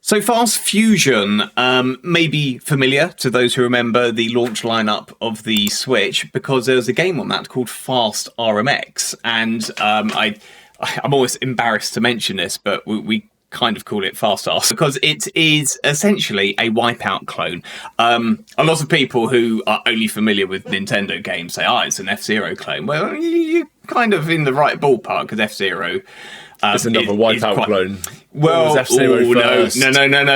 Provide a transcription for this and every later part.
So Fast Fusion may be familiar to those who remember the launch lineup of the Switch, because there's a game on that called Fast RMX, and I'm always embarrassed to mention this, but we kind of call it Fast Arse because it is essentially a Wipeout clone. A lot of people who are only familiar with Nintendo games say, it's an F-Zero clone. Well, you're kind of in the right ballpark, because F-Zero... it's another Wipeout clone. Well, was F-Zero first? No.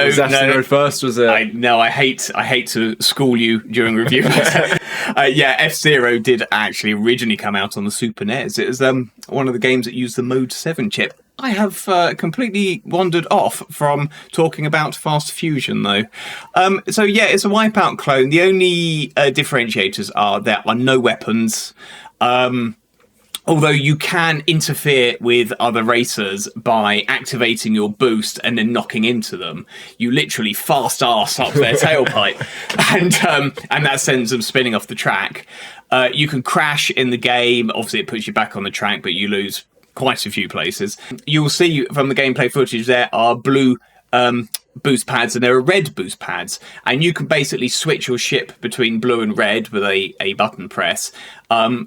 Was F-Zero first? Was it? I hate to school you during review. F-Zero did actually originally come out on the Super NES. It was one of the games that used the Mode 7 chip. I have completely wandered off from talking about Fast Fusion, though. It's a Wipeout clone. The only differentiators are there are no weapons. Although you can interfere with other racers by activating your boost and then knocking into them. You literally fast arse up their tailpipe, and that sends them spinning off the track. You can crash in the game. Obviously, it puts you back on the track, but you lose quite a few places. You'll see from the gameplay footage there are blue boost pads and there are red boost pads, and you can basically switch your ship between blue and red with a button press.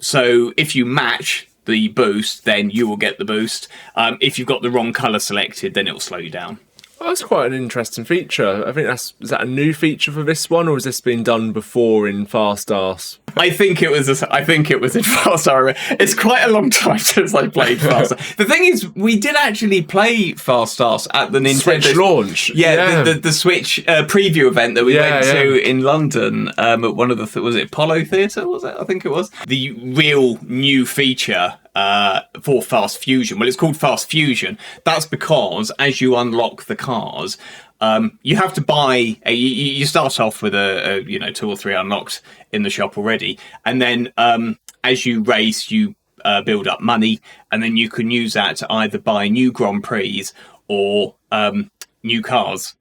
So if you match the boost, then you will get the boost. If you've got the wrong colour selected, then it will slow you down. Oh, that's quite an interesting feature. I think is that a new feature for this one, or has this been done before in Fast Arse? I think it was in Fast Arse. It's quite a long time since I played Fast Arse. The thing is, we did actually play Fast Arse at the Nintendo Switch launch. Yeah. The Switch preview event that we went to in London at one of the was it Apollo Theatre? Was it? I think it was the real new feature for Fast Fusion. Well, it's called Fast Fusion. That's because as you unlock the cars, you have to buy you start off with a 2 or 3 unlocked in the shop already, and then as you race, you build up money, and then you can use that to either buy new Grand Prix or new cars.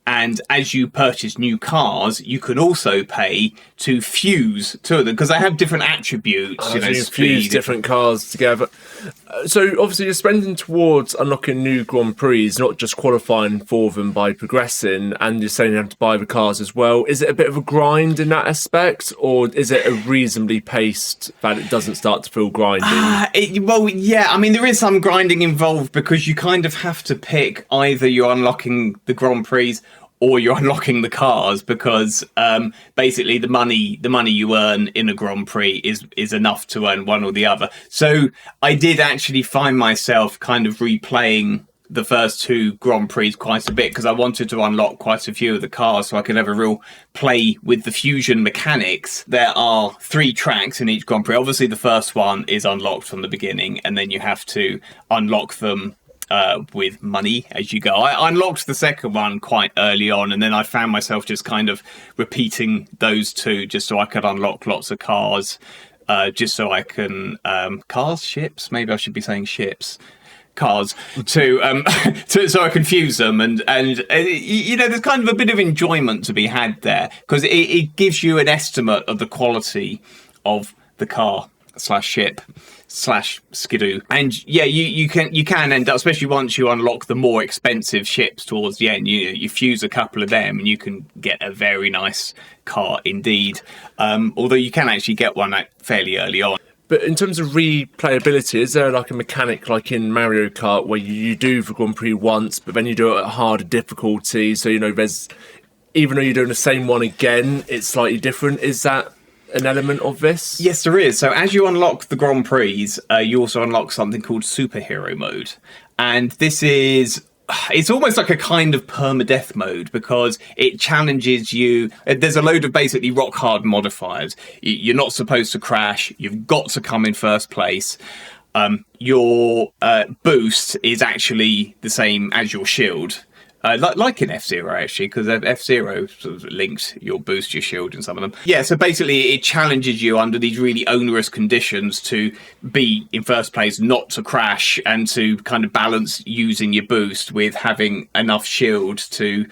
And as you purchase new cars, you can also pay to fuse two of them, because they have different attributes. So you fuse different cars together. So obviously you're spending towards unlocking new Grand Prix, not just qualifying for them by progressing, and you're saying you have to buy the cars as well. Is it a bit of a grind in that aspect, or is it a reasonably paced that it doesn't start to feel grindy? Well, yeah, I mean, there is some grinding involved, because you kind of have to pick either you're unlocking the Grand Prix or you're unlocking the cars, because basically the money you earn in a Grand Prix is enough to earn one or the other. So I did actually find myself kind of replaying the first 2 Grand Prix quite a bit, because I wanted to unlock quite a few of the cars so I could have a real play with the fusion mechanics. There are 3 tracks in each Grand Prix. Obviously the first one is unlocked from the beginning, and then you have to unlock them with money as you go. I unlocked the second one quite early on, and then I found myself just kind of repeating those 2 just so I could unlock lots of cars, just so I can ships, maybe I should be saying ships, cars, so I can fuse them, and there's kind of a bit of enjoyment to be had there, because it gives you an estimate of the quality of the car / ship / skidoo, and you can end up, especially once you unlock the more expensive ships towards the end, you fuse a couple of them and you can get a very nice car indeed, although you can actually get one fairly early on. But in terms of replayability, is there like a mechanic like in Mario Kart where you do the Grand Prix once, but then you do it at a harder difficulty, so there's, even though you're doing the same one again, it's slightly different? Is that an element of this? Yes, there is. So as you unlock the Grand Prix, you also unlock something called superhero mode, and this is, it's almost like a kind of permadeath mode, because it challenges you. There's a load of basically rock hard modifiers. You're not supposed to crash. You've got to come in first place. Your boost is actually the same as your shield. Like in F-Zero, actually, because F-Zero sort of links your boost, your shield in some of them. Yeah, so basically it challenges you under these really onerous conditions to be in first place, not to crash, and to kind of balance using your boost with having enough shield to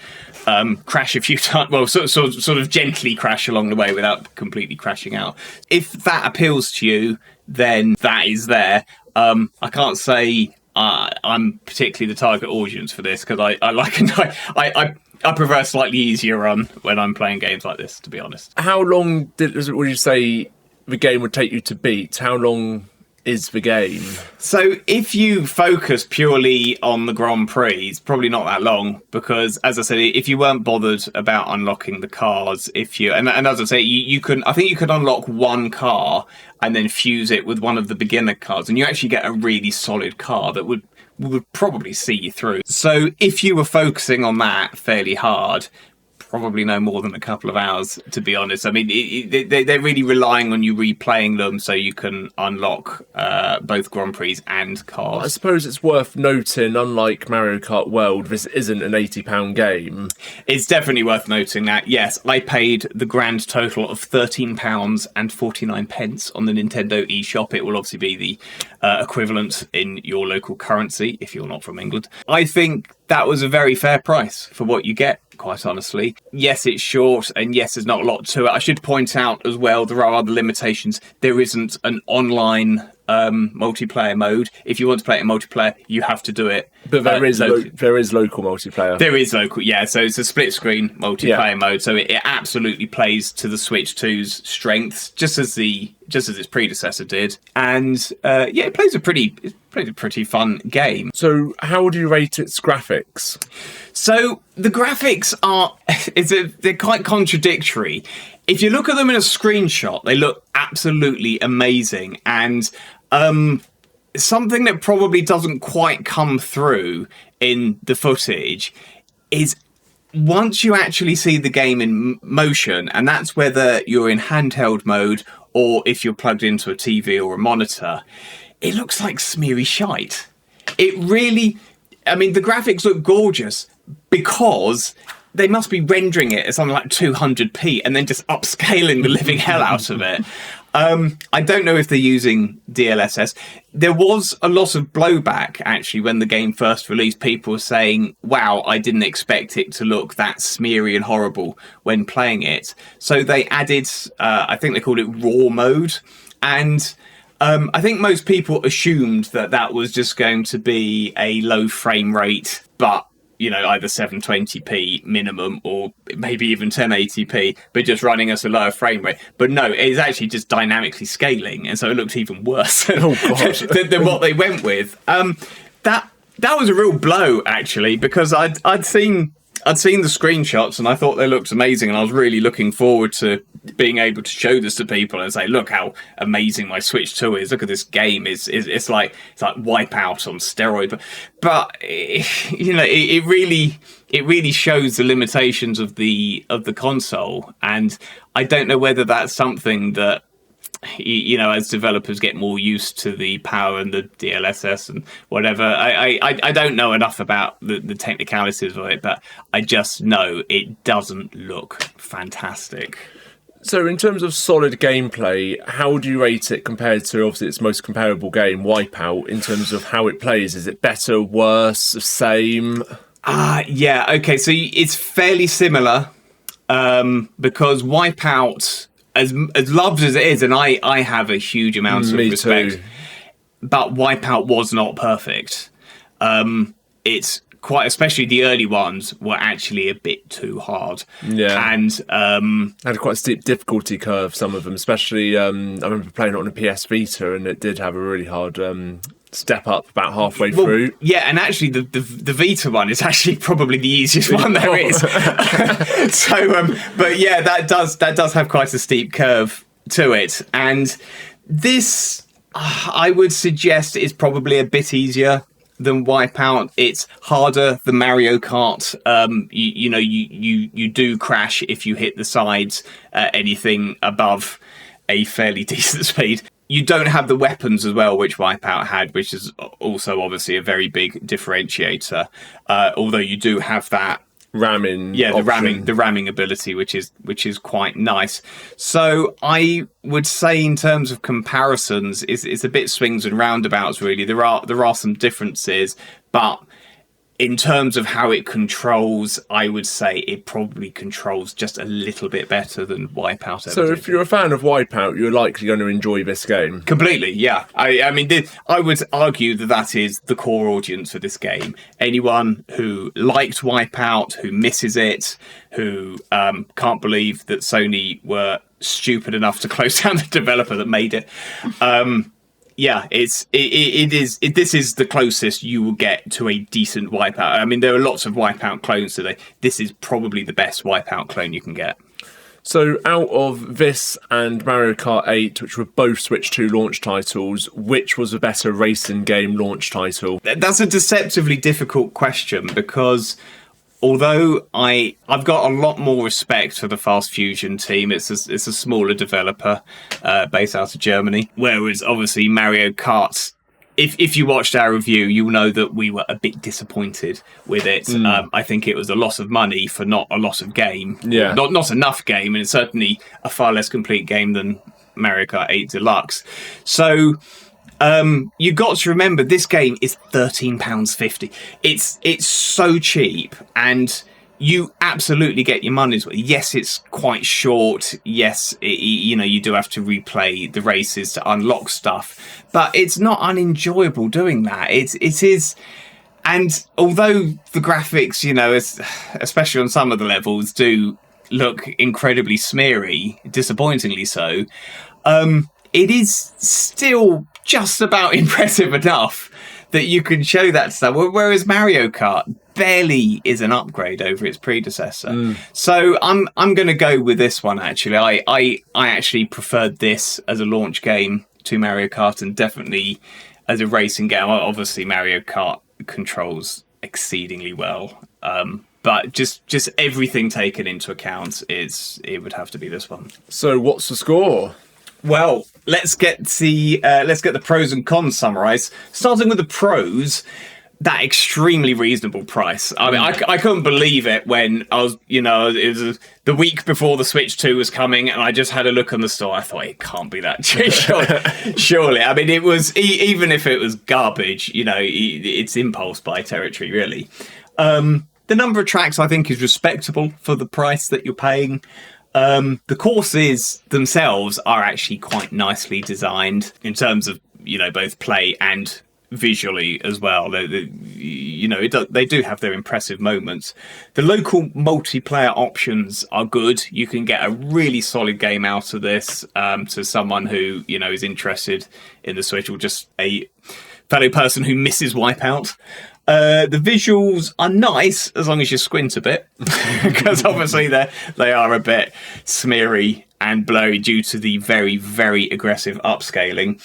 crash a few times. Well, sort of gently crash along the way without completely crashing out. If that appeals to you, then that is there. I can't say I'm particularly the target audience for this because I prefer a slightly easier run when I'm playing games like this, to be honest. How long would you say the game would take you to beat? How long is the game? So if you focus purely on the Grand Prix, it's probably not that long because, as I said, if you weren't bothered about unlocking the cars, and as I say, I think you could unlock one car and then fuse it with one of the beginner cars, and you actually get a really solid car that would probably see you through. So if you were focusing on that fairly hard, probably no more than a couple of hours, to be honest. I mean, they're really relying on you replaying them so you can unlock both Grand Prix and cars. I suppose it's worth noting, unlike Mario Kart World, this isn't an £80 game. It's definitely worth noting that, yes, I paid the grand total of £13.49 on the Nintendo eShop. It will obviously be the equivalent in your local currency if you're not from England. I think that was a very fair price for what you get, quite honestly. Yes, it's short, and yes, there's not a lot to it. I should point out as well, there are other limitations. There isn't an online multiplayer mode. If you want to play it in multiplayer, you have to do it. But there is local multiplayer. There is local, yeah. So it's a split screen multiplayer mode. So it absolutely plays to the Switch 2's strengths, just as its predecessor did. And it plays a pretty fun game. So how do you rate its graphics? So the graphics they're quite contradictory. If you look at them in a screenshot, they look absolutely amazing. And something that probably doesn't quite come through in the footage is once you actually see the game in motion, and that's whether you're in handheld mode or if you're plugged into a TV or a monitor, it looks like smeary shite. It really, I mean, the graphics look gorgeous because they must be rendering it at something like 200p and then just upscaling the living hell out of it. I don't know if they're using DLSS. There was a lot of blowback, actually, when the game first released. People were saying, wow, I didn't expect it to look that smeary and horrible when playing it. So they added, I think they called it raw mode. And I think most people assumed that was just going to be a low frame rate, but either 720p minimum or maybe even 1080p, but just running us a lower frame rate. But no, it's actually just dynamically scaling, and so it looked even worse than what they went with. That was a real blow, actually, because I'd seen the screenshots and I thought they looked amazing, and I was really looking forward to being able to show this to people and say, look how amazing my Switch 2 is. Look at this game. It's like Wipeout on steroids. But it really shows the limitations of the console, and I don't know whether that's something that as developers get more used to the power and the DLSS and whatever. I don't know enough about the technicalities of it, but I just know it doesn't look fantastic. So in terms of solid gameplay, how do you rate it compared to, obviously, its most comparable game, Wipeout, in terms of how it plays? Is it better, worse, the same? Yeah, okay, so it's fairly similar because Wipeout, as loved as it is, and I have a huge amount of respect, too. But Wipeout was not perfect. It's quite, especially the early ones, were actually a bit too hard. Yeah. And had quite a steep difficulty curve, some of them, especially I remember playing it on a PS Vita, and it did have a really hard step up about halfway through. Yeah, and actually the Vita one is actually probably the easiest one there is. So but yeah, that does have quite a steep curve to it. And this, I would suggest, is probably a bit easier than Wipeout. It's harder than Mario Kart. You do crash if you hit the sides anything above a fairly decent speed. You don't have the weapons as well, which Wipeout had, which is also obviously a very big differentiator. Although you do have that ramming, the ramming ability, which is quite nice. So I would say, in terms of comparisons, it's a bit swings and roundabouts. Really, there are some differences, but in terms of how it controls, I would say it probably controls just a little bit better than Wipeout ever So did. if you're a fan of Wipeout, you're likely going to enjoy this game. Completely, yeah. I mean, I would argue that is the core audience for this game. Anyone who liked Wipeout, who misses it, who can't believe that Sony were stupid enough to close down the developer that made it. Yeah, this is the closest you will get to a decent Wipeout. I mean, there are lots of Wipeout clones today. This is probably the best Wipeout clone you can get. So out of this and Mario Kart 8, which were both Switch 2 launch titles, which was a better racing game launch title? That's a deceptively difficult question because although I've got a lot more respect for the Fast Fusion team, it's a smaller developer based out of Germany. Whereas obviously Mario Kart, if you watched our review, you'll know that we were a bit disappointed with it. I think it was a loss of money for not a lot of game. Yeah. Not enough game, and it's certainly a far less complete game than Mario Kart 8 Deluxe. So you got to remember this game is £13.50. It's so cheap, and you absolutely get your money's worth. Yes, it's quite short. Yes, you do have to replay the races to unlock stuff, but it's not unenjoyable doing that. It is. And although the graphics, especially on some of the levels, do look incredibly smeary, disappointingly so, it is still just about impressive enough that you can show that stuff. Whereas Mario Kart barely is an upgrade over its predecessor. So I'm going to go with this one, actually. I actually preferred this as a launch game to Mario Kart, and definitely as a racing game. Obviously, Mario Kart controls exceedingly well. But just everything taken into account, it would have to be this one. So what's the score? Well, let's get the pros and cons summarised. Starting with the pros, that extremely reasonable price. I mean, I couldn't believe it when I was, it was the week before the Switch 2 was coming, and I just had a look on the store. I thought, it can't be that cheap. Surely. I mean, it was, even if it was garbage, it's impulse buy territory, really. The number of tracks, I think, is respectable for the price that you're paying. The courses themselves are actually quite nicely designed in terms of, both play and visually as well. They do have their impressive moments. The local multiplayer options are good. You can get a really solid game out of this to someone who, is interested in the Switch, or just a fellow person who misses Wipeout. The visuals are nice as long as you squint a bit, because obviously they are a bit smeary and blurry due to the very, very aggressive upscaling.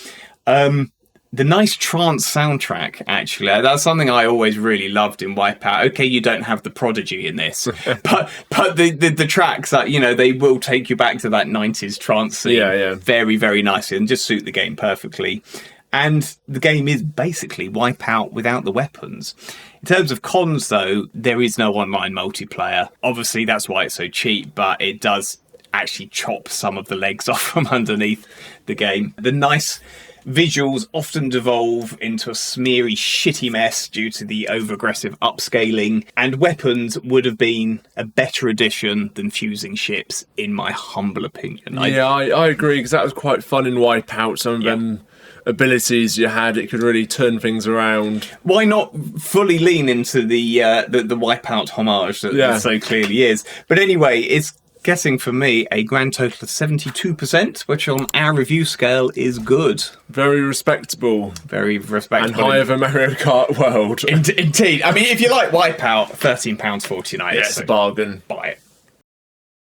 The nice trance soundtrack, actually, that's something I always really loved in Wipeout. Okay, you don't have the Prodigy in this, but the tracks that, they will take you back to that 90s trance scene very, very nicely and just suit the game perfectly. And the game is basically Wipeout without the weapons. In terms of cons, though, there is no online multiplayer. Obviously, that's why it's so cheap, but it does actually chop some of the legs off from underneath the game. The nice visuals often devolve into a smeary, shitty mess due to the over-aggressive upscaling, and weapons would have been a better addition than fusing ships, in my humble opinion. I agree, because that was quite fun in Wipeout. Some of them abilities you had, it could really turn things around. Why not fully lean into the Wipeout homage that so clearly is? But anyway, it's getting for me a grand total of 72%, which on our review scale is good. Very respectable. Very respectable. And higher than Mario Kart World. Indeed. I mean, if you like Wipeout, £13.49. Yeah, it's a bargain. Buy it.